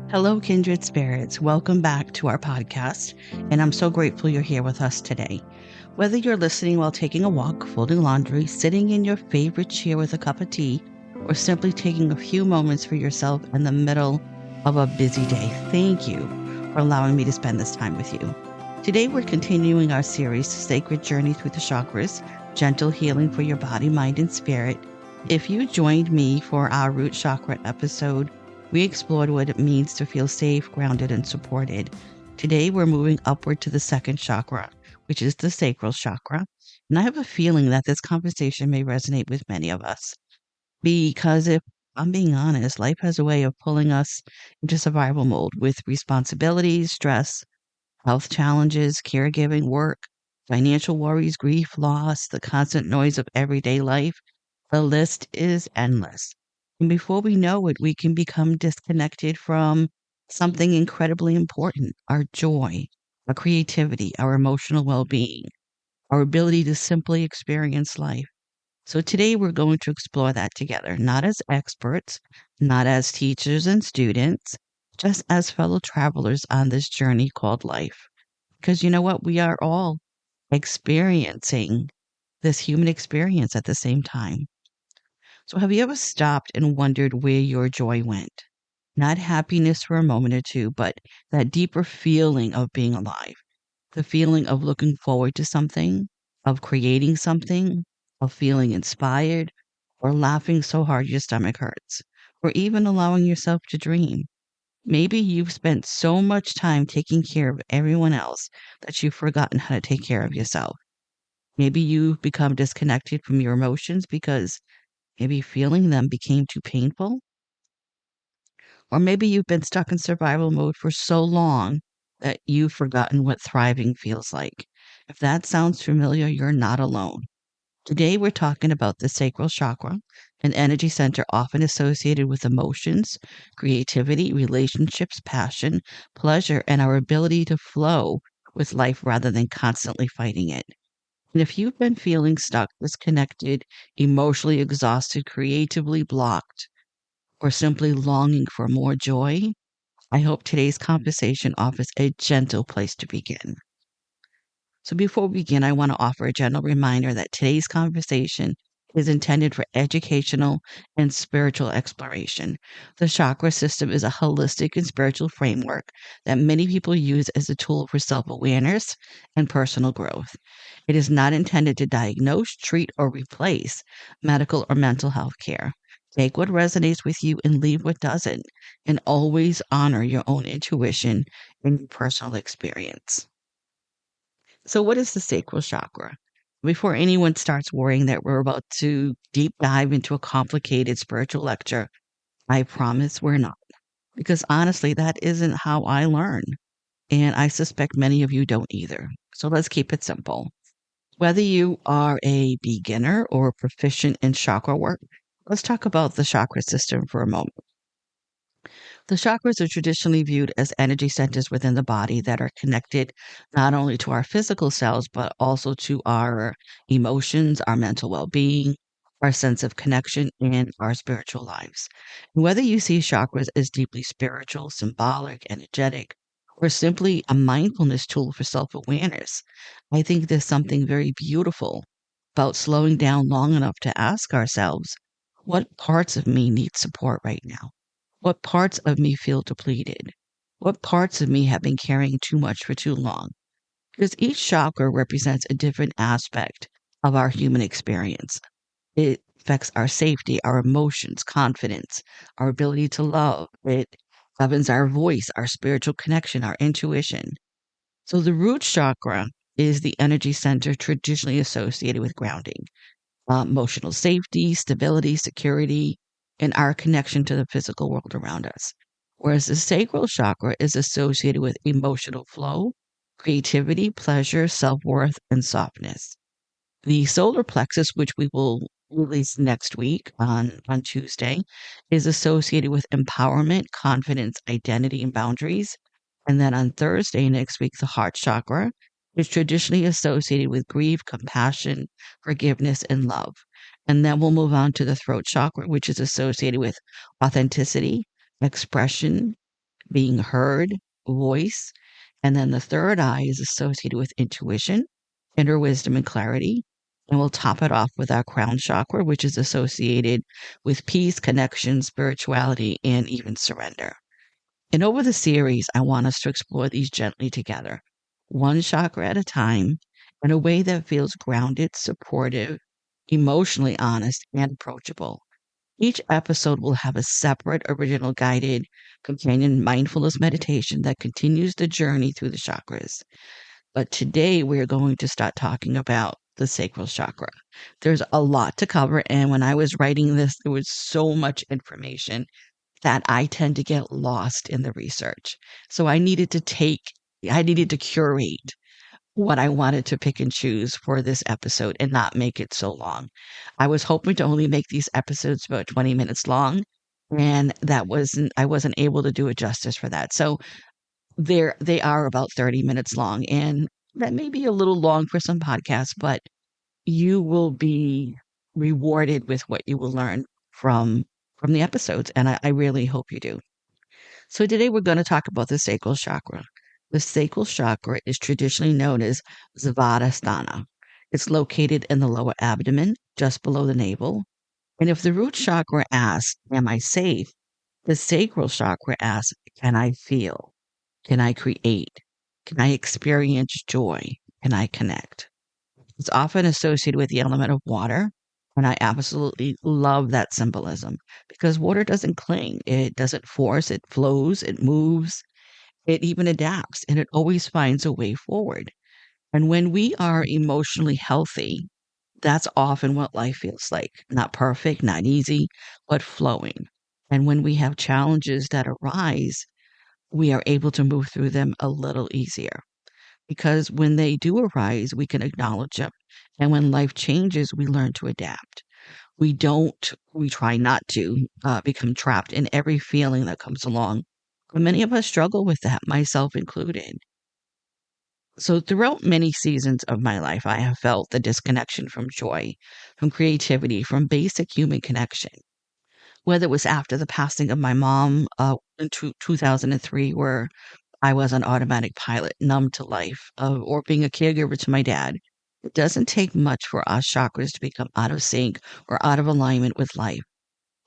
Hello, kindred spirits. Welcome back to our podcast, and I'm so grateful you're here with us today. Whether you're listening while taking a walk, folding laundry, sitting in your favorite chair with a cup of tea, or simply taking a few moments for yourself in the middle of a busy day, thank you for allowing me to spend this time with you. Today, we're continuing our series, Sacred Journey Through the Chakras, Gentle Healing for Your Body, Mind, and Spirit. If you joined me for our root chakra episode, we explored what it means to feel safe, grounded, and supported. Today, we're moving upward to the second chakra, which is the sacral chakra. And I have a feeling that this conversation may resonate with many of us. Because if I'm being honest, life has a way of pulling us into survival mode with responsibilities, stress, health challenges, caregiving, work, financial worries, grief, loss, the constant noise of everyday life. The list is endless. And before we know it, we can become disconnected from something incredibly important: our joy, our creativity, our emotional well being, our ability to simply experience life. So today we're going to explore that together, not as experts, not as teachers and students, just as fellow travelers on this journey called life. Because you know what? We are all experiencing this human experience at the same time. So, have you ever stopped and wondered where your joy went? Not happiness for a moment or two, but that deeper feeling of being alive, the feeling of looking forward to something, of creating something, of feeling inspired, or laughing so hard your stomach hurts, or even allowing yourself to dream. Maybe you've spent so much time taking care of everyone else that you've forgotten how to take care of yourself. Maybe you've become disconnected from your emotions because maybe feeling them became too painful. Or maybe you've been stuck in survival mode for so long that you've forgotten what thriving feels like. If that sounds familiar, you're not alone. Today, we're talking about the sacral chakra, an energy center often associated with emotions, creativity, relationships, passion, pleasure, and our ability to flow with life rather than constantly fighting it. And if you've been feeling stuck, disconnected, emotionally exhausted, creatively blocked, or simply longing for more joy, I hope today's conversation offers a gentle place to begin. So before we begin, I want to offer a gentle reminder that today's conversation is intended for educational and spiritual exploration. The chakra system is a holistic and spiritual framework that many people use as a tool for self awareness and personal growth. It is not intended to diagnose, treat, or replace medical or mental health care. Take what resonates with you and leave what doesn't, and always honor your own intuition and your personal experience. So, what is the sacral chakra? Before anyone starts worrying that we're about to deep dive into a complicated spiritual lecture, I promise we're not. Because honestly, that isn't how I learn. And I suspect many of you don't either. So, let's keep it simple. Whether you are a beginner or proficient in chakra work, let's talk about the chakra system for a moment. The chakras are traditionally viewed as energy centers within the body that are connected not only to our physical selves, but also to our emotions, our mental well being, our sense of connection, and our spiritual lives. And whether you see chakras as deeply spiritual, symbolic, energetic, or simply a mindfulness tool for self awareness, I think there's something very beautiful about slowing down long enough to ask ourselves, what parts of me need support right now? What parts of me feel depleted? What parts of me have been carrying too much for too long? Because each chakra represents a different aspect of our human experience. It affects our safety, our emotions, confidence, our ability to love. It governs our voice, our spiritual connection, our intuition. So the root chakra is the energy center traditionally associated with grounding, emotional safety, stability, security, and our connection to the physical world around us. Whereas the sacral chakra is associated with emotional flow, creativity, pleasure, self worth, and softness. The solar plexus, which we will release next week on Tuesday, is associated with empowerment, confidence, identity, and boundaries. And then on Thursday next week, the heart chakra is traditionally associated with grief, compassion, forgiveness, and love. And then we'll move on to the throat chakra, which is associated with authenticity, expression, being heard, voice. And then the third eye is associated with intuition, inner wisdom, and clarity. And we'll top it off with our crown chakra, which is associated with peace, connection, spirituality, and even surrender. And over the series, I want us to explore these gently together, one chakra at a time, in a way that feels grounded, supportive, emotionally honest, and approachable. Each episode will have a separate, original guided companion mindfulness meditation that continues the journey through the chakras. But today we're going to start talking about the sacral chakra. There's a lot to cover. And when I was writing this, there was so much information that I tend to get lost in the research. So I needed to curate what I wanted to pick and choose for this episode and not make it so long. I was hoping to only make these episodes about 20 minutes long, and I wasn't able to do it justice for that. So they are about 30 minutes long, and that may be a little long for some podcasts, but you will be rewarded with what you will learn from from the episodes, and I really hope you do. So today we're going to talk about the sacral chakra. The sacral chakra is traditionally known as Svadhisthana. It's located in the lower abdomen, just below the navel. And if the root chakra asks, am I safe? The sacral chakra asks, can I feel? Can I create? Can I experience joy? Can I connect? It's often associated with the element of water. And I absolutely love that symbolism because water doesn't cling. It doesn't force. It flows. It moves. It even adapts and it always finds a way forward. And when we are emotionally healthy, that's often what life feels like. Not perfect, not easy, but flowing. And when we have challenges that arise, we are able to move through them a little easier. Because when they do arise, we can acknowledge them. And when life changes, we learn to adapt. We try not to become trapped in every feeling that comes along. But many of us struggle with that, myself included. So, throughout many seasons of my life, I have felt the disconnection from joy, from creativity, from basic human connection. Whether it was after the passing of my mom in 2003, where I was an automatic pilot, numb to life, or being a caregiver to my dad. It doesn't take much for our chakras to become out of sync or out of alignment with life.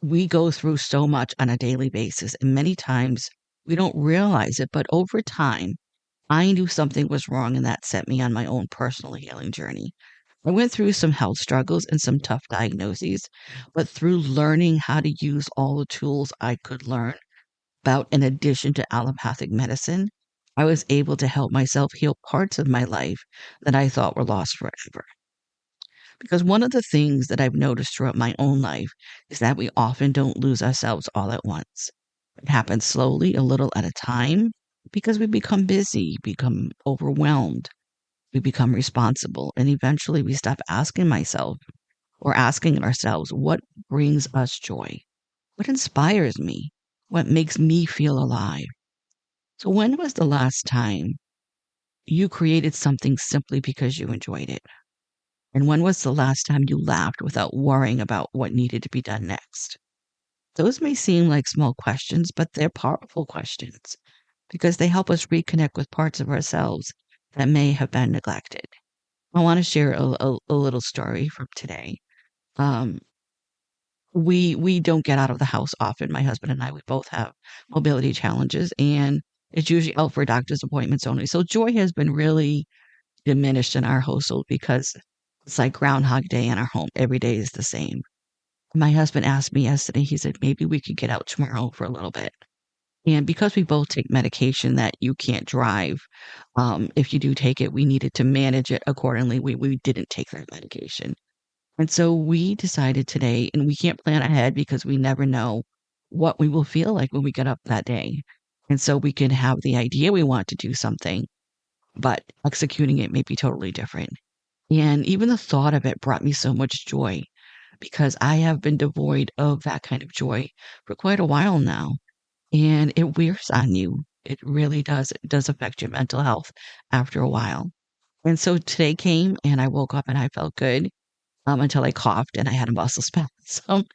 We go through so much on a daily basis, and many times we don't realize it, but over time, I knew something was wrong, and that set me on my own personal healing journey. I went through some health struggles and some tough diagnoses, but through learning how to use all the tools I could learn about, in addition to allopathic medicine, I was able to help myself heal parts of my life that I thought were lost forever. Because one of the things that I've noticed throughout my own life is that we often don't lose ourselves all at once. It happens slowly, a little at a time, because we become busy, become overwhelmed, we become responsible, and eventually we stop asking myself or asking ourselves, what brings us joy? What inspires me? What makes me feel alive? So, when was the last time you created something simply because you enjoyed it? And when was the last time you laughed without worrying about what needed to be done next? Those may seem like small questions, but they're powerful questions because they help us reconnect with parts of ourselves that may have been neglected. I want to share a little story from today. Um, we don't get out of the house often. My husband and I, we both have mobility challenges, and it's usually out for doctor's appointments only. So joy has been really diminished in our household because it's like Groundhog Day in our home. Every day is the same. My husband asked me yesterday, he said, maybe we could get out tomorrow for a little bit. And because we both take medication that you can't drive, if you do take it, we needed to manage it accordingly. We didn't take that medication. And so we decided today, and we can't plan ahead because we never know what we will feel like when we get up that day. And so we can have the idea we want to do something, but executing it may be totally different. And even the thought of it brought me so much joy because I have been devoid of that kind of joy for quite a while now. And it wears on you. It really does. It does affect your mental health after a while. And so today came and I woke up and I felt good until I coughed and I had a muscle spasm.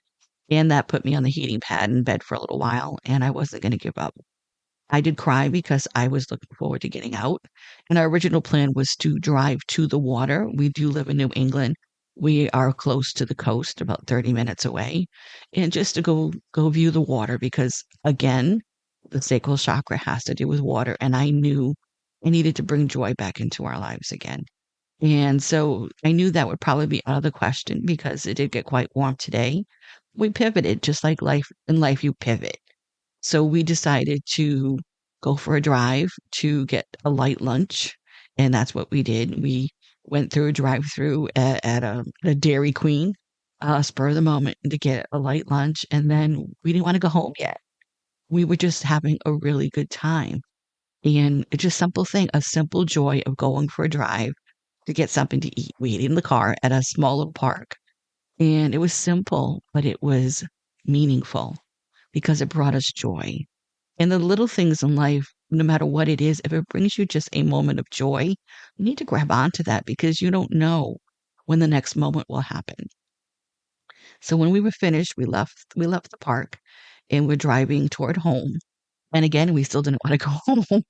And that put me on the heating pad in bed for a little while. And I wasn't going to give up. I did cry because I was looking forward to getting out. And our original plan was to drive to the water. We do live in New England. We are close to the coast, about 30 minutes away, and just to go view the water because again, the sacral chakra has to do with water, and I knew I needed to bring joy back into our lives again. And so I knew that would probably be out of the question because it did get quite warm today. We pivoted just like life in life, you pivot. So we decided to go for a drive to get a light lunch. And that's what we did. We went through a drive through at a Dairy Queen, spur of the moment to get a light lunch. And then we didn't want to go home yet. We were just having a really good time. And it's just simple thing, a simple joy of going for a drive to get something to eat. We ate in the car at a small little park. And it was simple, but it was meaningful because it brought us joy. And the little things in life, no matter what it is, if it brings you just a moment of joy, you need to grab onto that because you don't know when the next moment will happen. So when we were finished, we left the park and we're driving toward home. And again, we still didn't want to go home.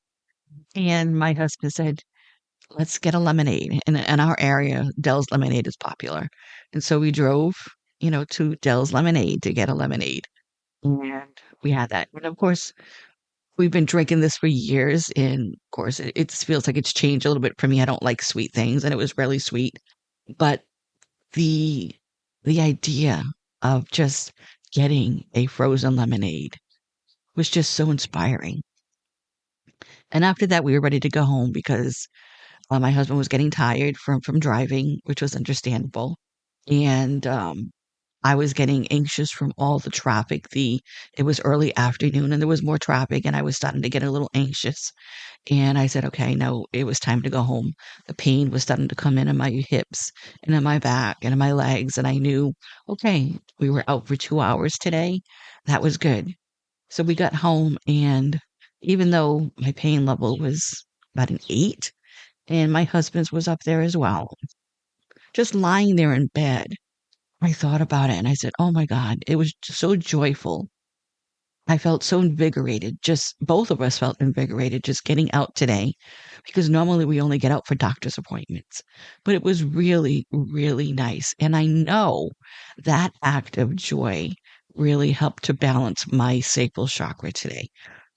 And my husband said, let's get a lemonade. In our area, Dell's lemonade is popular. And so we drove, to Dell's Lemonade to get a lemonade. And we had that. And of course, we've been drinking this for years. And of course, it feels like it's changed a little bit for me. I don't like sweet things, and it was really sweet. But the the idea of just getting a frozen lemonade was just so inspiring. And after that, we were ready to go home because my husband was getting tired from driving, which was understandable. And I was getting anxious from all the traffic. It was early afternoon and there was more traffic and I was starting to get a little anxious. And I said, okay, no, it was time to go home. The pain was starting to come in my hips and in my back and in my legs. And I knew, okay, we were out for 2 hours today. That was good. So we got home, and even though my pain level was about an 8, and my husband's was up there as well, just lying there in bed, I thought about it and I said, oh my God, it was just so joyful. I felt so invigorated. Just both of us felt invigorated just getting out today because normally we only get out for doctor's appointments. But it was really, really nice. And I know that act of joy really helped to balance my sacral chakra today.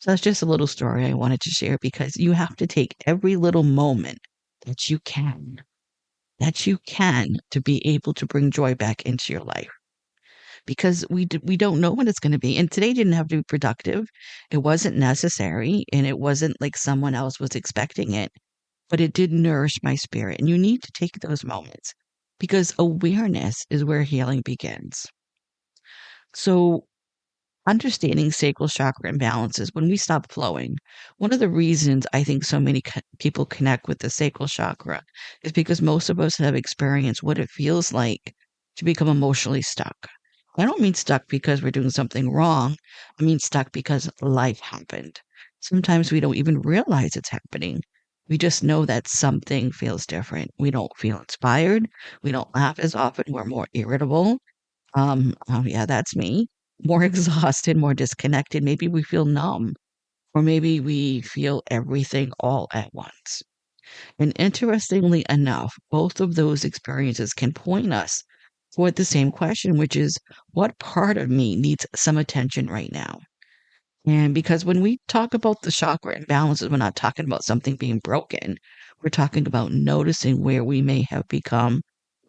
So that's just a little story I wanted to share because you have to take every little moment that you can, to be able to bring joy back into your life because we don't know when it's going to be. And today didn't have to be productive. It wasn't necessary and it wasn't like someone else was expecting it, but it did nourish my spirit. And you need to take those moments because awareness is where healing begins. So understanding sacral chakra imbalances when we stop flowing. One of the reasons I think so many people connect with the sacral chakra is because most of us have experienced what it feels like to become emotionally stuck. I don't mean stuck because we're doing something wrong. I mean stuck because life happened. Sometimes we don't even realize it's happening. We just know that something feels different. We don't feel inspired. We don't laugh as often. We're more irritable. Oh yeah, that's me. More exhausted, more disconnected. Maybe we feel numb, or maybe we feel everything all at once. And interestingly enough, both of those experiences can point us toward the same question, which is what part of me needs some attention right now? And because when we talk about the chakra imbalances, we're not talking about something being broken. We're talking about noticing where we may have become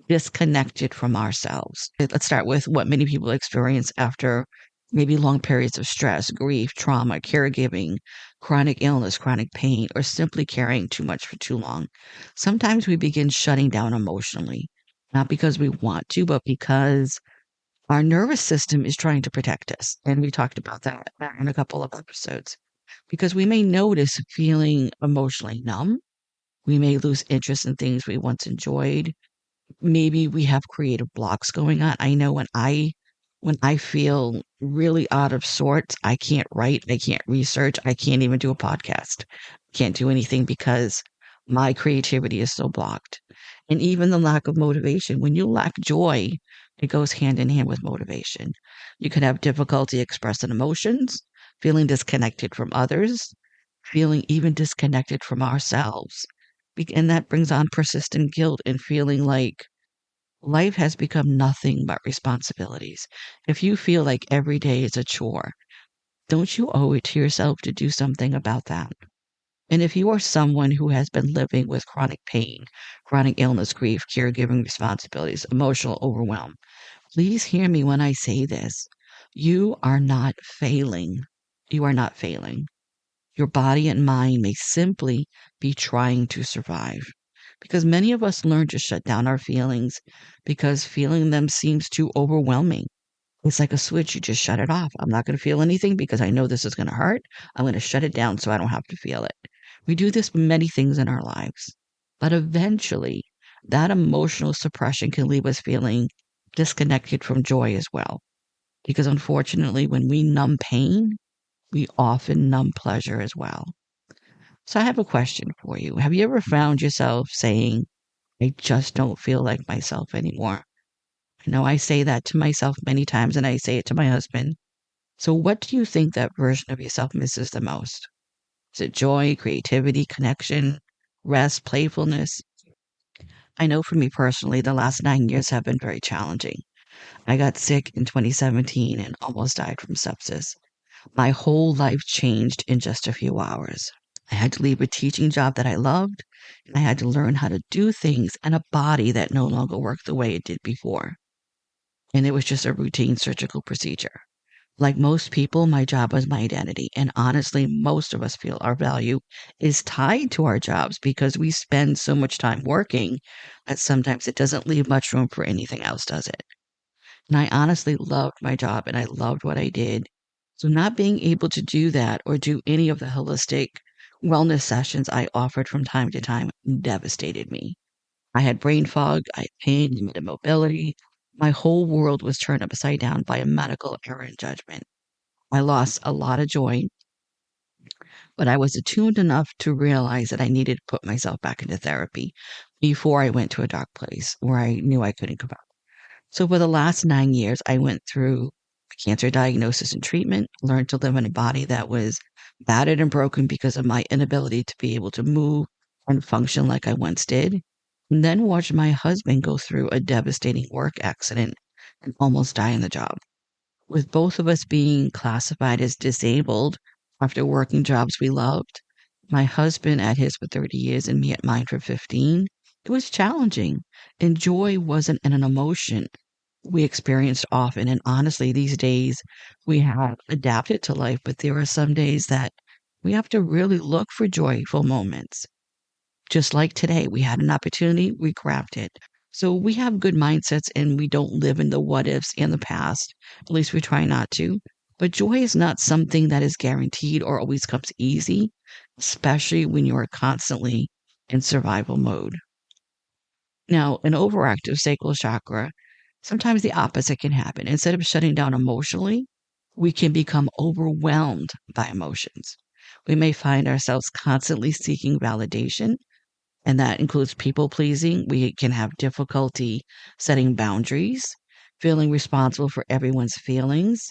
disconnected from ourselves. Let's start with what many people experience after maybe long periods of stress, grief, trauma, caregiving, chronic illness, chronic pain, or simply carrying too much for too long. Sometimes we begin shutting down emotionally, not because we want to, but because our nervous system is trying to protect us. And we talked about that in a couple of episodes. Because we may notice feeling emotionally numb. We may lose interest in things we once enjoyed. Maybe we have creative blocks going on. I know when I feel really out of sorts, I can't write, I can't research, I can't even do a podcast. Can't do anything because my creativity is so blocked. And even the lack of motivation. When you lack joy, it goes hand in hand with motivation. You can have difficulty expressing emotions, feeling disconnected from others, feeling even disconnected from ourselves. And that brings on persistent guilt and feeling like life has become nothing but responsibilities. If you feel like every day is a chore, don't you owe it to yourself to do something about that? And if you are someone who has been living with chronic pain, chronic illness, grief, caregiving responsibilities, emotional overwhelm, please hear me when I say this. You are not failing. You are not failing. Your body and mind may simply be trying to survive. Because many of us learn to shut down our feelings because feeling them seems too overwhelming. It's like a switch, you just shut it off. I'm not going to feel anything because I know this is going to hurt. I'm going to shut it down so I don't have to feel it. We do this with many things in our lives. But eventually, that emotional suppression can leave us feeling disconnected from joy as well. Because unfortunately, when we numb pain, we often numb pleasure as well. So I have a question for you. Have you ever found yourself saying, I just don't feel like myself anymore? I know I say that to myself many times and I say it to my husband. So what do you think that version of yourself misses the most? Is it joy, creativity, connection, rest, playfulness? I know for me personally, the last 9 years have been very challenging. I got sick in 2017 and almost died from sepsis. My whole life changed in just a few hours. I had to leave a teaching job that I loved, and I had to learn how to do things in a body that no longer worked the way it did before. And it was just a routine surgical procedure. Like most people, my job was my identity. And honestly, most of us feel our value is tied to our jobs because we spend so much time working that sometimes it doesn't leave much room for anything else, does it? And I honestly loved my job and I loved what I did. So not being able to do that or do any of the holistic wellness sessions I offered from time to time devastated me. I had brain fog, I had pain, limited mobility. My whole world was turned upside down by a medical error in judgment. I lost a lot of joy, but I was attuned enough to realize that I needed to put myself back into therapy before I went to a dark place where I knew I couldn't come out. So for the last 9 years, I went through a cancer diagnosis and treatment, learned to live in a body that was battered and broken because of my inability to be able to move and function like I once did. And then watched my husband go through a devastating work accident and almost die in the job. With both of us being classified as disabled after working jobs we loved, my husband at his for 30 years and me at mine for 15, it was challenging. And joy wasn't an emotion we experienced often. And honestly, these days we have adapted to life, but there are some days that we have to really look for joyful moments. Just like today, we had an opportunity, we grabbed it. So we have good mindsets and we don't live in the what ifs and the past. At least we try not to. But joy is not something that is guaranteed or always comes easy, especially when you are constantly in survival mode. Now, an overactive sacral chakra, sometimes the opposite can happen. Instead of shutting down emotionally, we can become overwhelmed by emotions. We may find ourselves constantly seeking validation, and that includes people pleasing. We can have difficulty setting boundaries, feeling responsible for everyone's feelings,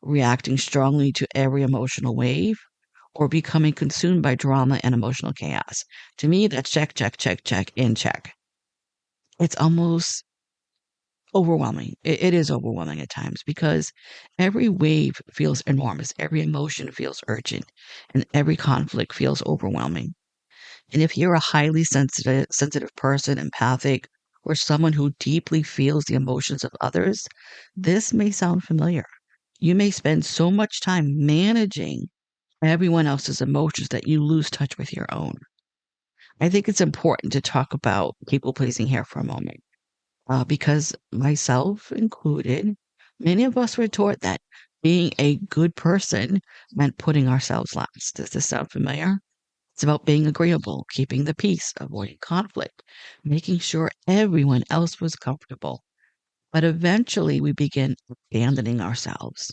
reacting strongly to every emotional wave, or becoming consumed by drama and emotional chaos. To me, that's check, check, check, check, in check. It's almost overwhelming. It is overwhelming at times because every wave feels enormous, every emotion feels urgent, and every conflict feels overwhelming. And if you're a highly sensitive person, empathic, or someone who deeply feels the emotions of others, this may sound familiar. You may spend so much time managing everyone else's emotions that you lose touch with your own. I think it's important to talk about people pleasing here for a moment, because myself included, many of us were taught that being a good person meant putting ourselves last. Does this sound familiar? It's about being agreeable, keeping the peace, avoiding conflict, making sure everyone else was comfortable. But eventually we begin abandoning ourselves.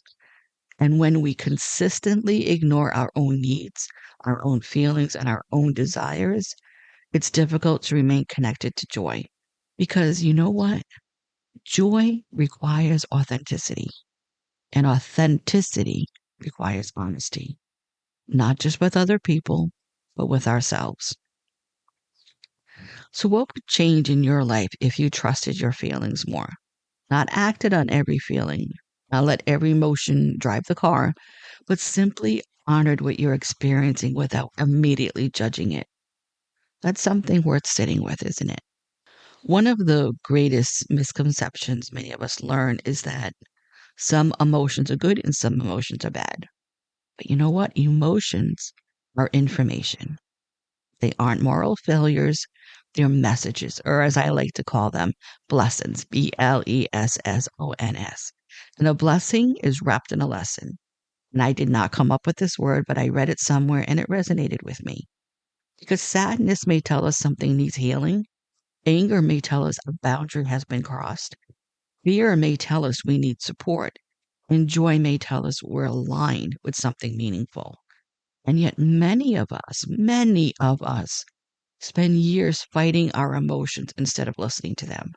And when we consistently ignore our own needs, our own feelings, and our own desires, it's difficult to remain connected to joy. Because you know what? Joy requires authenticity, and authenticity requires honesty. not just with other people, but with ourselves. So, what would change in your life if you trusted your feelings more? Not acted on every feeling, not let every emotion drive the car, but simply honored what you're experiencing without immediately judging it. That's something worth sitting with, isn't it? One of the greatest misconceptions many of us learn is that some emotions are good and some emotions are bad. But you know what? Emotions are information. They aren't moral failures, they're messages, or as I like to call them, blessings, Blessons. And a blessing is wrapped in a lesson. And I did not come up with this word, but I read it somewhere and it resonated with me. Because sadness may tell us something needs healing, anger may tell us a boundary has been crossed, fear may tell us we need support, and joy may tell us we're aligned with something meaningful. And yet, many of us spend years fighting our emotions instead of listening to them.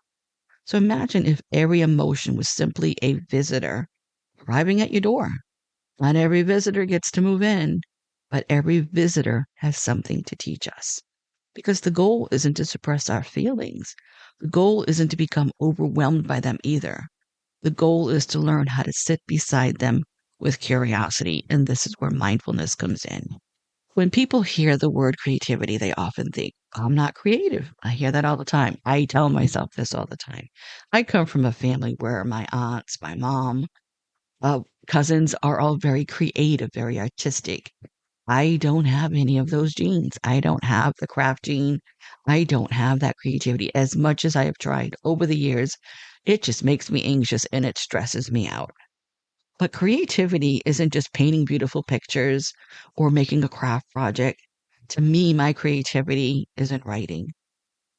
So imagine if every emotion was simply a visitor arriving at your door. Not every visitor gets to move in, but every visitor has something to teach us. Because the goal isn't to suppress our feelings. The goal isn't to become overwhelmed by them either. The goal is to learn how to sit beside them with curiosity. And this is where mindfulness comes in. When people hear the word creativity, they often think, I'm not creative. I hear that all the time. I tell myself this all the time. I come from a family where my aunts, my mom, cousins are all very creative, very artistic. I don't have any of those genes. I don't have the craft gene. I don't have that creativity as much as I have tried over the years. It just makes me anxious and it stresses me out. But creativity isn't just painting beautiful pictures or making a craft project. To me, my creativity is in writing.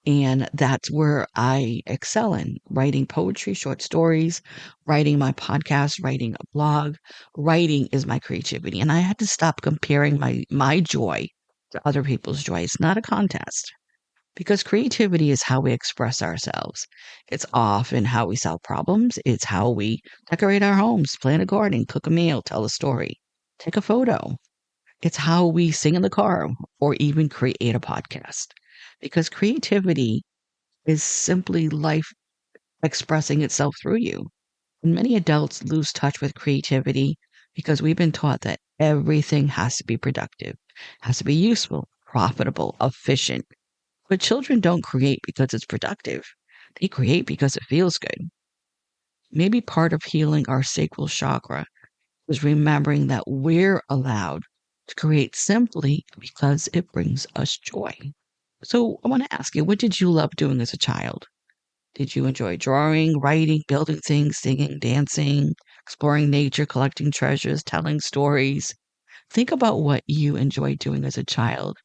And that's where I excel in writing poetry, short stories, writing my podcast, writing a blog. Writing is my creativity. And I had to stop comparing my joy to other people's joy. It's not a contest because creativity is how we express ourselves. It's often how we solve problems. It's how we decorate our homes, plant a garden, cook a meal, tell a story, take a photo. It's how we sing in the car or even create a podcast. Because creativity is simply life expressing itself through you. And many adults lose touch with creativity because we've been taught that everything has to be productive, has to be useful, profitable, efficient. But children don't create because it's productive. They create because it feels good. Maybe part of healing our sacral chakra is remembering that we're allowed to create simply because it brings us joy. So I want to ask you, what did you love doing as a child? Did you enjoy drawing, writing, building things, singing, dancing, exploring nature, collecting treasures, telling stories? Think about what you enjoyed doing as a child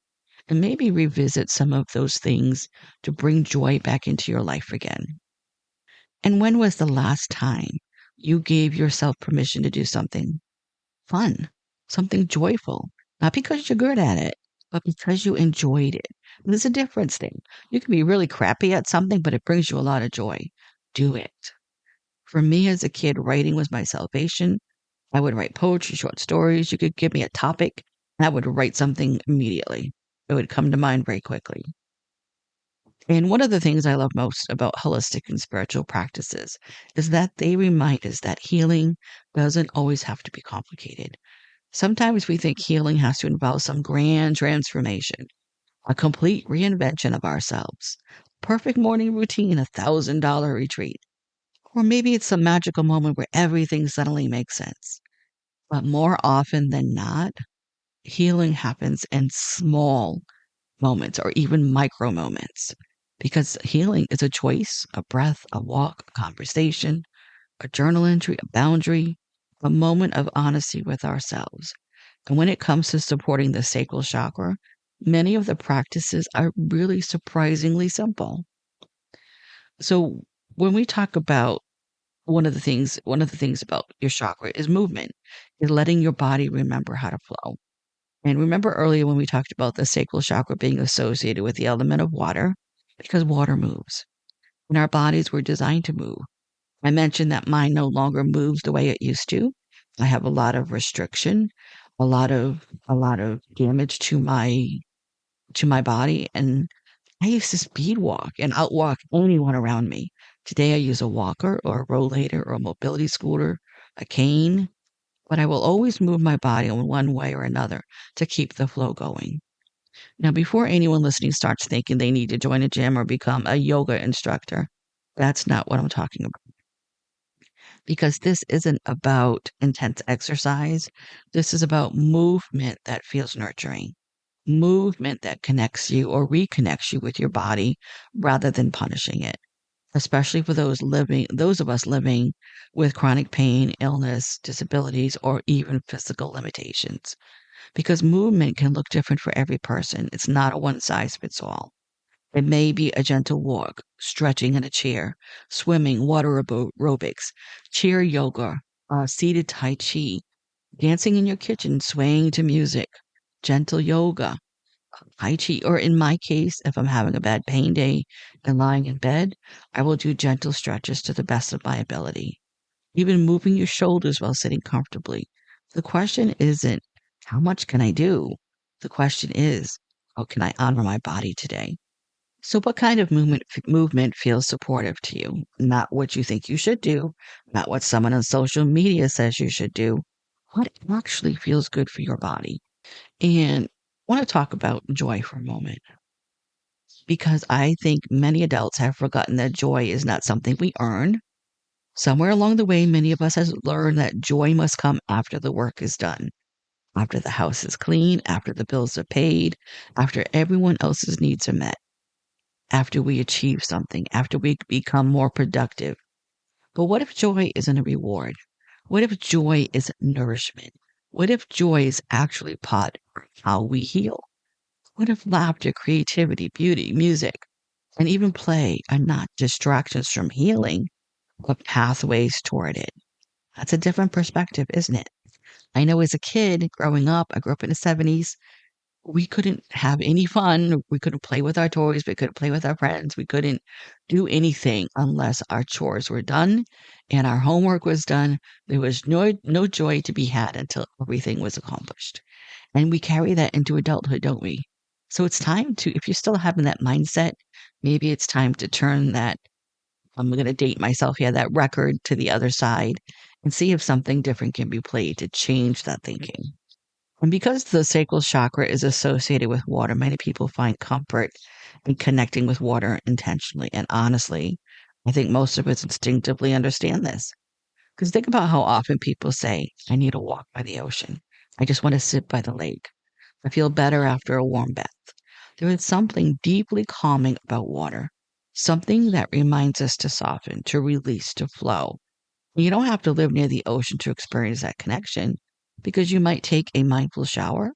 and maybe revisit some of those things to bring joy back into your life again. And when was the last time you gave yourself permission to do something fun, something joyful, not because you're good at it, but because you enjoyed it? And there's a difference thing. You can be really crappy at something, but it brings you a lot of joy. Do it. For me as a kid, writing was my salvation. I would write poetry, short stories. You could give me a topic, and I would write something immediately. It would come to mind very quickly. And one of the things I love most about holistic and spiritual practices is that they remind us that healing doesn't always have to be complicated. Sometimes we think healing has to involve some grand transformation, a complete reinvention of ourselves, perfect morning routine, $1,000 retreat, or maybe it's some magical moment where everything suddenly makes sense. But more often than not, healing happens in small moments or even micro moments because healing is a choice, a breath, a walk, a conversation, a journal entry, a boundary, a moment of honesty with ourselves. And when it comes to supporting the sacral chakra, many of the practices are really surprisingly simple. So when we talk about one of the things about your chakra is movement, is letting your body remember how to flow. And remember earlier when we talked about the sacral chakra being associated with the element of water, because water moves. And our bodies were designed to move. I mentioned that mine no longer moves the way it used to. I have a lot of restriction. a lot of damage to my body. And I used to speed walk and outwalk anyone around me. Today I use a walker or a rollator or a mobility scooter, a cane, but I will always move my body in one way or another to keep the flow going. Now, before anyone listening starts thinking they need to join a gym or become a yoga instructor, that's not what I'm talking about. Because this isn't about intense exercise. This is about movement that feels nurturing, movement that connects you or reconnects you with your body rather than punishing it, especially for those of us living with chronic pain, illness, disabilities, or even physical limitations. Because movement can look different for every person. It's not a one size fits all. It may be a gentle walk, stretching in a chair, swimming, water aerobics, chair yoga, seated tai chi, dancing in your kitchen, swaying to music, gentle yoga, tai chi, or in my case, if I'm having a bad pain day and lying in bed, I will do gentle stretches to the best of my ability, even moving your shoulders while sitting comfortably. The question isn't, how much can I do? The question is, how can I honor my body today? So, what kind of movement feels supportive to you? Not what you think you should do, not what someone on social media says you should do. What actually feels good for your body? And I want to talk about joy for a moment because I think many adults have forgotten that joy is not something we earn. Somewhere along the way, many of us has learned that joy must come after the work is done, after the house is clean, after the bills are paid, after everyone else's needs are met, after we achieve something, after we become more productive. But what if joy isn't a reward? What if joy is nourishment? What if joy is actually part of how we heal? What if laughter, creativity, beauty, music, and even play are not distractions from healing, but pathways toward it? That's a different perspective, isn't it? I know as a kid growing up, I grew up in the 70s, we couldn't have any fun. We couldn't play with our toys. We couldn't play with our friends. We couldn't do anything unless our chores were done and our homework was done. There was no joy to be had until everything was accomplished. And we carry that into adulthood, don't we? So it's time to, if you're still having that mindset, maybe it's time to turn that, I'm going to date myself here, that record to the other side and see if something different can be played to change that thinking. And because the sacral chakra is associated with water, many people find comfort in connecting with water intentionally. And honestly, I think most of us instinctively understand this. Because think about how often people say, I need a walk by the ocean. I just want to sit by the lake. I feel better after a warm bath. There is something deeply calming about water, something that reminds us to soften, to release, to flow. You don't have to live near the ocean to experience that connection because you might take a mindful shower,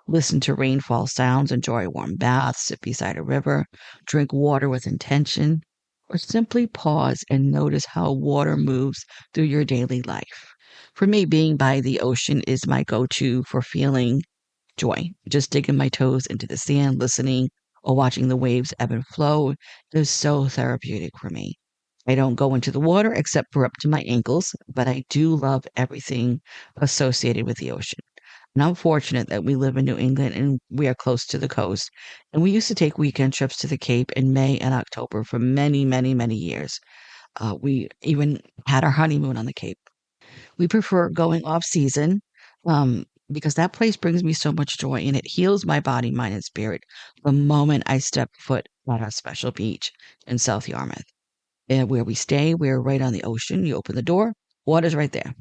listen to rainfall sounds, enjoy a warm bath, sit beside a river, drink water with intention, or simply pause and notice how water moves through your daily life. For me, being by the ocean is my go to for feeling joy. Just digging my toes into the sand, listening, or watching the waves ebb and flow is so therapeutic for me. I don't go into the water except for up to my ankles, but I do love everything associated with the ocean. And I'm fortunate that we live in New England and we are close to the coast. And we used to take weekend trips to the Cape in May and October for many, many, many years. We even had our honeymoon on the Cape. We prefer going off season because that place brings me so much joy and it heals my body, mind, and spirit the moment I step foot on a special beach in South Yarmouth. And where we stay, we're right on the ocean. You open the door, water's right there.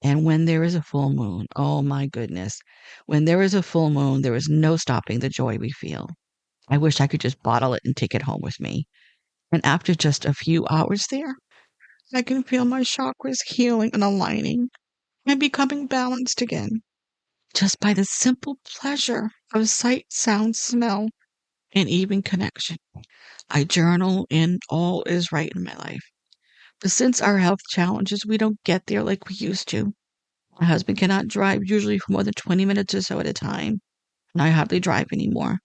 And when there is a full moon, oh my goodness, when there is a full moon, there is no stopping the joy we feel. I wish I could just bottle it and take it home with me. And after just a few hours there, I can feel my chakras healing and aligning and becoming balanced again. Just by the simple pleasure of sight, sound, smell, and even connection. I journal and all is right in my life. But since our health challenges, we don't get there like we used to. My husband cannot drive usually for more than 20 minutes or so at a time, and I hardly drive anymore.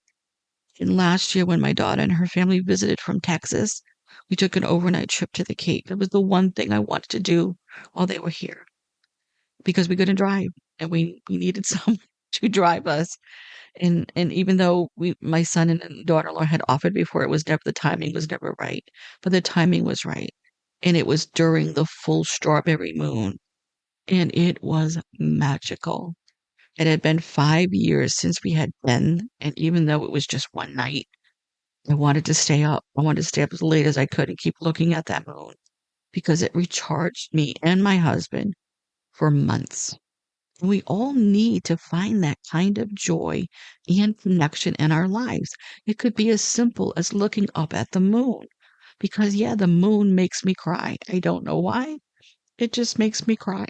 And last year, when my daughter and her family visited from Texas, we took an overnight trip to the Cape. It was the one thing I wanted to do while they were here because we couldn't drive and we needed some. to drive us. And even though my son and daughter-in-law had offered before, the timing was never right, but the timing was right. And it was during the full strawberry moon, and it was magical. It had been 5 years since we had been, and even though it was just one night, I wanted to stay up. I wanted to stay up as late as I could and keep looking at that moon because it recharged me and my husband for months. And we all need to find that kind of joy and connection in our lives. It could be as simple as looking up at the moon because, yeah, the moon makes me cry. I don't know why. It just makes me cry.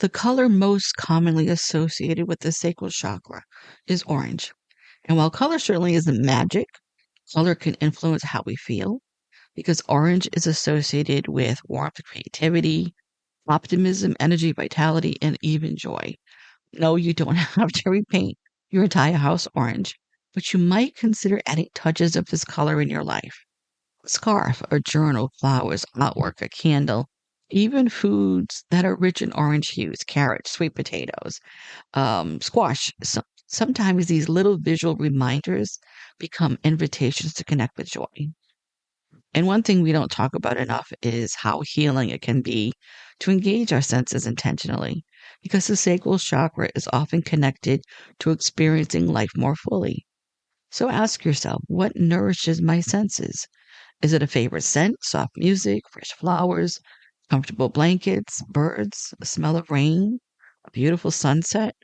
The color most commonly associated with the sacral chakra is orange. And while color certainly isn't magic, color can influence how we feel because orange is associated with warmth, creativity, optimism, energy, vitality, and even joy. No, you don't have to repaint your entire house orange, but you might consider adding touches of this color in your life. A scarf, a journal, flowers, artwork, a candle, even foods that are rich in orange hues, carrots, sweet potatoes, squash. Sometimes these little visual reminders become invitations to connect with joy. And one thing we don't talk about enough is how healing it can be to engage our senses intentionally, because the sacral chakra is often connected to experiencing life more fully. So ask yourself, what nourishes my senses? Is it a favorite scent, soft music, fresh flowers, comfortable blankets, birds, the smell of rain, a beautiful sunset?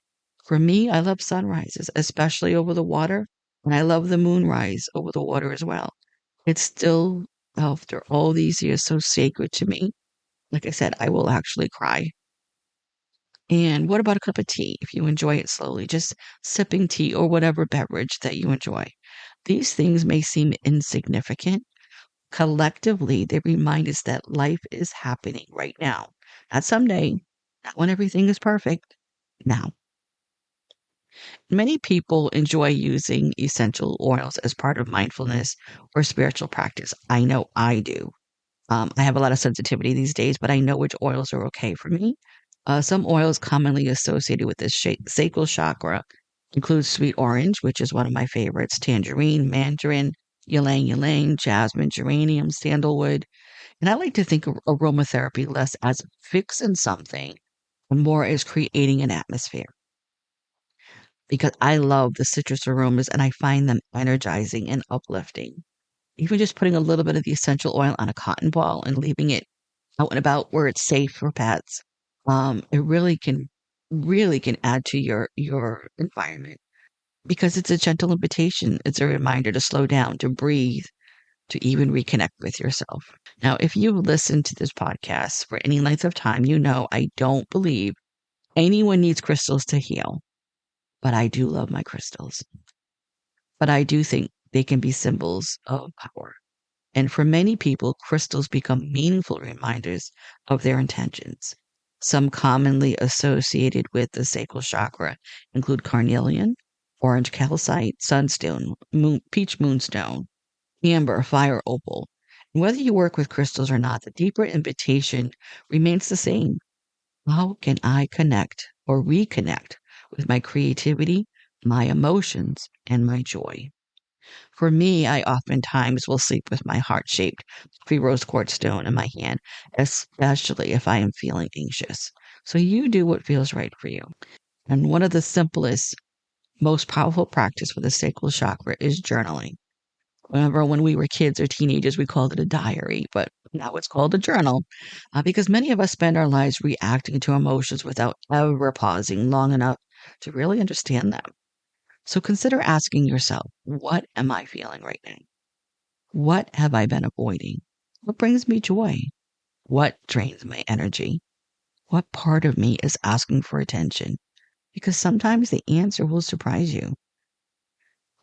For me, I love sunrises, especially over the water, and I love the moonrise over the water as well. It's still, after all these years, so sacred to me. Like I said, I will actually cry. And what about a cup of tea if you enjoy it slowly, just sipping tea or whatever beverage that you enjoy? These things may seem insignificant. Collectively, they remind us that life is happening right now, not someday, not when everything is perfect, now. Many people enjoy using essential oils as part of mindfulness or spiritual practice. I know I do. I have a lot of sensitivity these days, but I know which oils are okay for me. Some oils commonly associated with the sacral chakra include sweet orange, which is one of my favorites, tangerine, mandarin, ylang ylang, jasmine, geranium, sandalwood. And I like to think of aromatherapy less as fixing something and more as creating an atmosphere because I love the citrus aromas and I find them energizing and uplifting. Even just putting a little bit of the essential oil on a cotton ball and leaving it out and about where it's safe for pets, it really can add to your environment because it's a gentle invitation. It's a reminder to slow down, to breathe, to even reconnect with yourself. Now, if you've listened to this podcast for any length of time, you know I don't believe anyone needs crystals to heal, but I do love my crystals. But I do think they can be symbols of power. And for many people, crystals become meaningful reminders of their intentions. Some commonly associated with the sacral chakra include carnelian, orange calcite, sunstone, peach moonstone, amber, fire opal. And whether you work with crystals or not, the deeper invitation remains the same. How can I connect or reconnect with my creativity, my emotions, and my joy? For me, I oftentimes will sleep with my heart-shaped free rose quartz stone in my hand, especially if I am feeling anxious. So you do what feels right for you. And one of the simplest, most powerful practice for the sacral chakra is journaling. Remember when we were kids or teenagers, we called it a diary, but now it's called a journal because many of us spend our lives reacting to emotions without ever pausing long enough to really understand them. So consider asking yourself, what am I feeling right now? What have I been avoiding? What brings me joy? What drains my energy? What part of me is asking for attention? Because sometimes the answer will surprise you.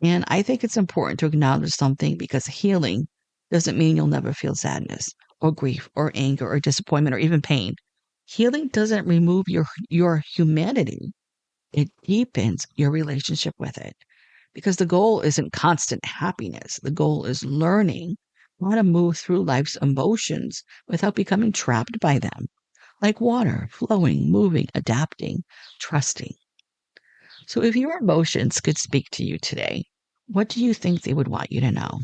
And I think it's important to acknowledge something because healing doesn't mean you'll never feel sadness or grief or anger or disappointment or even pain. Healing doesn't remove your humanity. It deepens your relationship with it because the goal isn't constant happiness. The goal is learning how to move through life's emotions without becoming trapped by them, like water, flowing, moving, adapting, trusting. So, if your emotions could speak to you today, what do you think they would want you to know?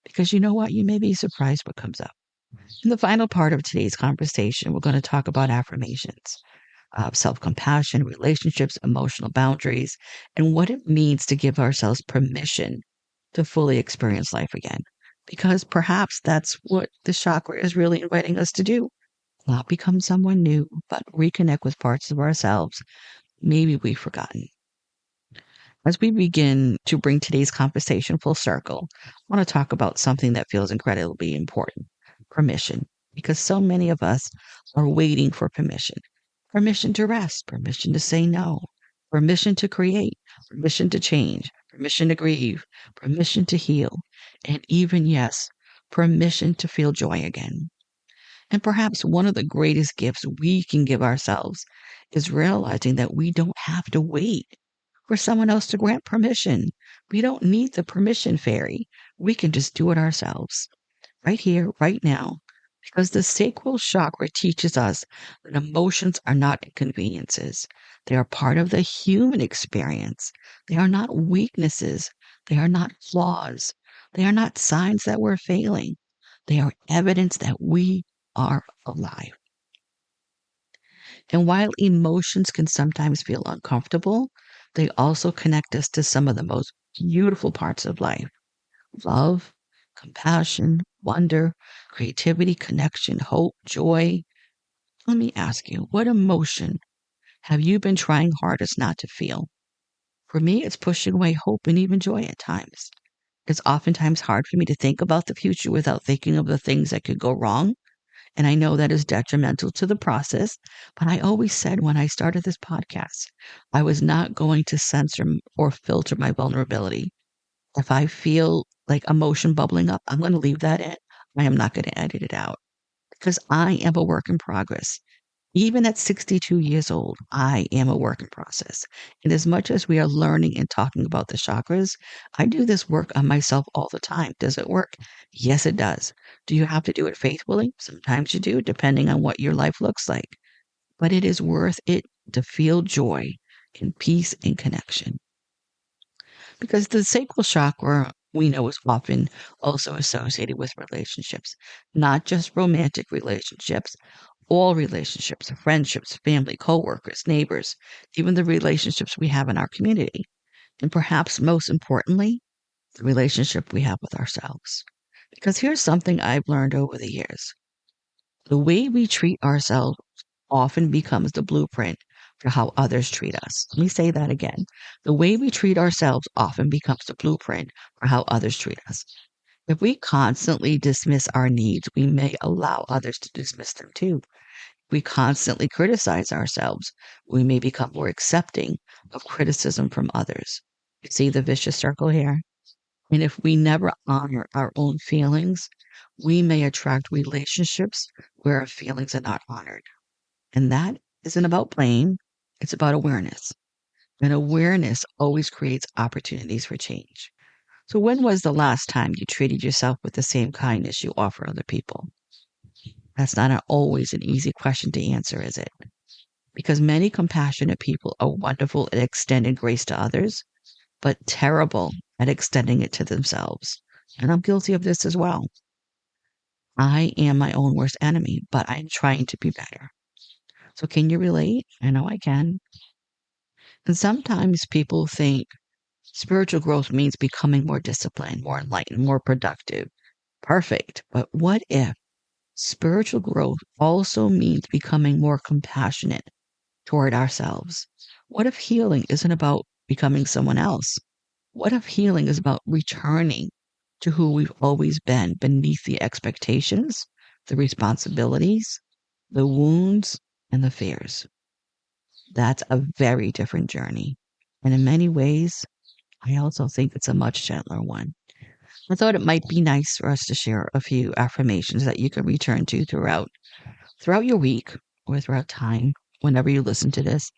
Because you know what? You may be surprised what comes up. In the final part of today's conversation, we're going to talk about affirmations, self compassion, relationships, emotional boundaries, and what it means to give ourselves permission to fully experience life again. Because perhaps that's what the chakra is really inviting us to do. Not become someone new, but reconnect with parts of ourselves maybe we've forgotten. As we begin to bring today's conversation full circle, I want to talk about something that feels incredibly important: permission. Because so many of us are waiting for permission: permission to rest, permission to say no, permission to create, permission to change, permission to grieve, permission to heal, and even, yes, permission to feel joy again. And perhaps one of the greatest gifts we can give ourselves is realizing that we don't have to wait for someone else to grant permission. We don't need the permission fairy. We can just do it ourselves, right here, right now. Because the sacral chakra teaches us that emotions are not inconveniences. They are part of the human experience. They are not weaknesses. They are not flaws. They are not signs that we're failing. They are evidence that we are alive. And while emotions can sometimes feel uncomfortable, they also connect us to some of the most beautiful parts of life: love, compassion, wonder, creativity, connection, hope, joy. Let me ask you, what emotion have you been trying hardest not to feel? For me, it's pushing away hope and even joy at times. It's oftentimes hard for me to think about the future without thinking of the things that could go wrong. And I know that is detrimental to the process, but I always said when I started this podcast, I was not going to censor or filter my vulnerability. If I feel like emotion bubbling up, I'm going to leave that in. I am not going to edit it out because I am a work in progress. Even at 62 years old, I am a work in process. And as much as we are learning and talking about the chakras, I do this work on myself all the time. Does it work? Yes, it does. Do you have to do it faithfully? Sometimes you do, depending on what your life looks like. But it is worth it to feel joy and peace and connection. Because the sacral chakra, we know, is often also associated with relationships, not just romantic relationships, all relationships, friendships, family, coworkers, neighbors, even the relationships we have in our community. And perhaps most importantly, the relationship we have with ourselves. Because here's something I've learned over the years: the way we treat ourselves often becomes the blueprint for how others treat us. Let me say that again. The way we treat ourselves often becomes the blueprint for how others treat us. If we constantly dismiss our needs, we may allow others to dismiss them too. We constantly criticize ourselves, we may become more accepting of criticism from others. You see the vicious circle here? And if we never honor our own feelings, we may attract relationships where our feelings are not honored. And that isn't about blame, it's about awareness. And awareness always creates opportunities for change. So, when was the last time you treated yourself with the same kindness you offer other people? That's not always an easy question to answer, is it? Because many compassionate people are wonderful at extending grace to others, but terrible at extending it to themselves. And I'm guilty of this as well. I am my own worst enemy, but I'm trying to be better. So, can you relate? I know I can. And sometimes people think spiritual growth means becoming more disciplined, more enlightened, more productive. Perfect. But what if spiritual growth also means becoming more compassionate toward ourselves? What if healing isn't about becoming someone else? What if healing is about returning to who we've always been beneath the expectations, the responsibilities, the wounds, and the fears? That's a very different journey. And in many ways, I also think it's a much gentler one. I thought it might be nice for us to share a few affirmations that you can return to throughout your week or throughout time whenever you listen to this.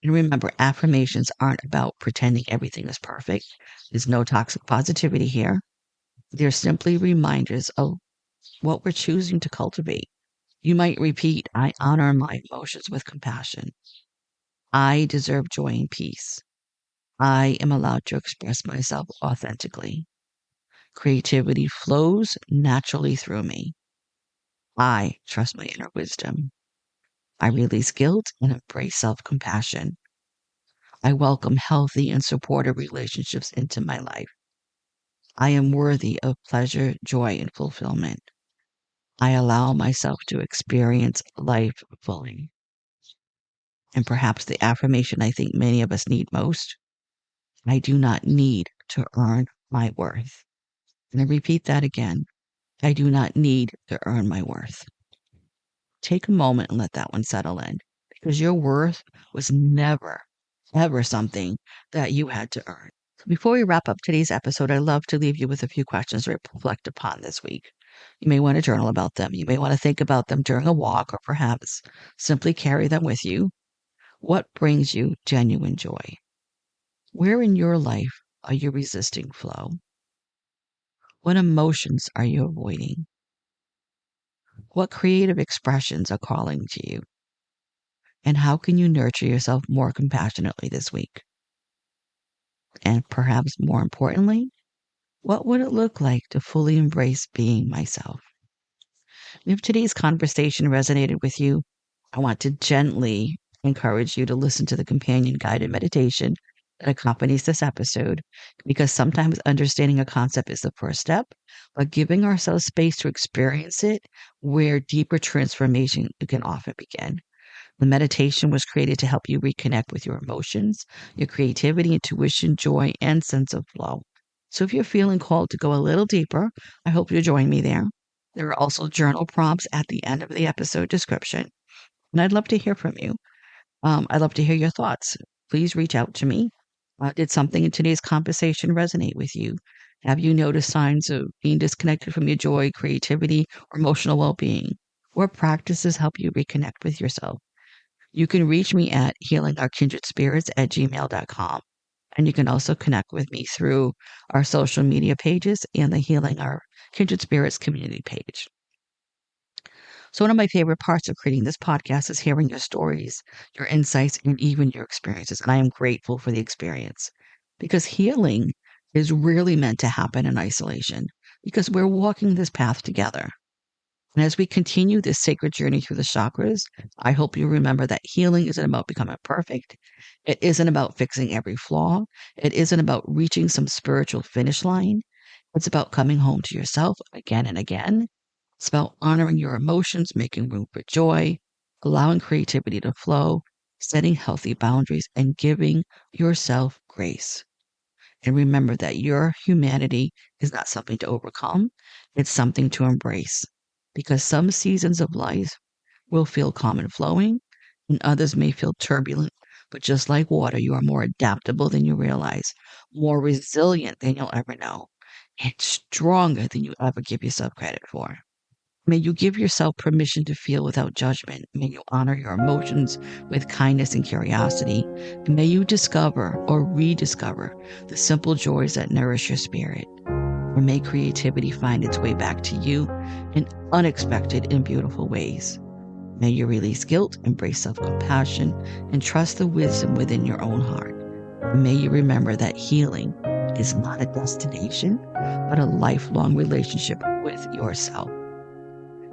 And remember, affirmations aren't about pretending everything is perfect. There's no toxic positivity here. They're simply reminders of what we're choosing to cultivate. You might repeat, I honor my emotions with compassion. I deserve joy and peace. I am allowed to express myself authentically. Creativity flows naturally through me. I trust my inner wisdom. I release guilt and embrace self-compassion. I welcome healthy and supportive relationships into my life. I am worthy of pleasure, joy, and fulfillment. I allow myself to experience life fully. And perhaps the affirmation I think many of us need most: I do not need to earn my worth. And I repeat that again. I do not need to earn my worth. Take a moment and let that one settle in, because your worth was never, ever something that you had to earn. Before we wrap up today's episode, I'd love to leave you with a few questions to reflect upon this week. You may want to journal about them. You may want to think about them during a walk, or perhaps simply carry them with you. What brings you genuine joy? Where in your life are you resisting flow? What emotions are you avoiding? What creative expressions are calling to you? And how can you nurture yourself more compassionately this week? And perhaps more importantly, what would it look like to fully embrace being myself? If today's conversation resonated with you, I want to gently encourage you to listen to the companion guided meditation that accompanies this episode, because sometimes understanding a concept is the first step, but giving ourselves space to experience it, where deeper transformation can often begin. The meditation was created to help you reconnect with your emotions, your creativity, intuition, joy, and sense of flow. So if you're feeling called to go a little deeper, I hope you'll join me there. There are also journal prompts at the end of the episode description, and I'd love to hear from you. I'd love to hear your thoughts. Please reach out to me. Did something in today's conversation resonate with you? Have you noticed signs of being disconnected from your joy, creativity, or emotional well-being? What practices help you reconnect with yourself? You can reach me at healingourkindredspirits@gmail.com. And you can also connect with me through our social media pages and the Healing Our Kindred Spirits community page. So one of my favorite parts of creating this podcast is hearing your stories, your insights, and even your experiences. And I am grateful for the experience, because healing is really meant to happen in isolation, because we're walking this path together. And as we continue this sacred journey through the chakras, I hope you remember that healing isn't about becoming perfect. It isn't about fixing every flaw. It isn't about reaching some spiritual finish line. It's about coming home to yourself again and again. It's about honoring your emotions, making room for joy, allowing creativity to flow, setting healthy boundaries, and giving yourself grace. And remember that your humanity is not something to overcome, it's something to embrace. Because some seasons of life will feel calm and flowing, and others may feel turbulent. But just like water, you are more adaptable than you realize, more resilient than you'll ever know, and stronger than you ever give yourself credit for. May you give yourself permission to feel without judgment. May you honor your emotions with kindness and curiosity. And may you discover or rediscover the simple joys that nourish your spirit. And may creativity find its way back to you in unexpected and beautiful ways. May you release guilt, embrace self-compassion, and trust the wisdom within your own heart. And may you remember that healing is not a destination, but a lifelong relationship with yourself.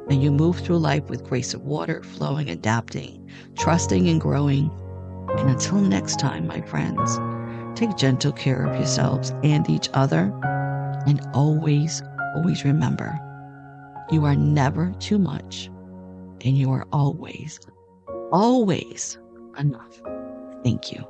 May you move through life with grace of water, flowing, adapting, trusting, and growing. And until next time, my friends, take gentle care of yourselves and each other. And always, always remember, you are never too much, and you are always, always enough. Thank you.